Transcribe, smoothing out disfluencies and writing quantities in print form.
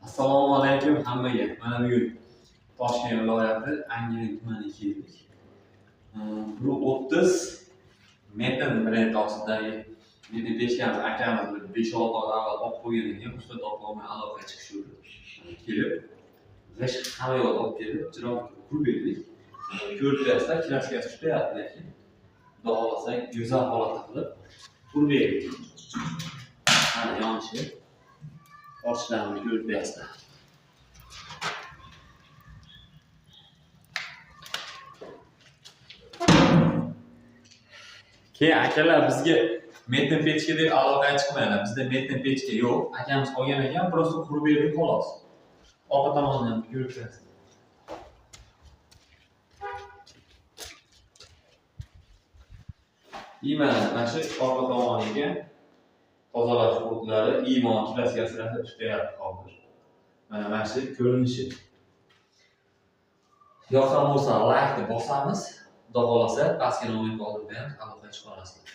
Assalomu alaykum hammaga. Mana bugun Toshkent viloyati Angren tumaniga keldik. Bu 30 metin brend ostidagi metin pechkamiz akamiz 5-6 oy avval olib qo'ygan ekan. Usta topolmay aloqaga chiqishdi. Kelib, g'isht hamma yoqda olib kelib, chiroqni qurib berdik. Ko'rpasda kraskasi tushayapti lekin xudo xolasa go'zal holatda qilib qurib berdik. Mana yonishi ochlarni ko'rpasda. Keyin akalar bizga metin pechka deb aloqaga chiqmaydi. Bizda metin pechka yo'q. Akamiz olgan ekan, просто qurib berdik xolos. Orqa tomondan ko'rpasi. Mana shu orqa tomoniga tozalash o'tlari, imon klassiyasida tushayapti hozir. Mana shu ko'rinishi. Yoqsa bo'lsa like deb bosamiz. Xudo xolasa pastga nomini qoldirib ham aloqaga chiqarasizlar.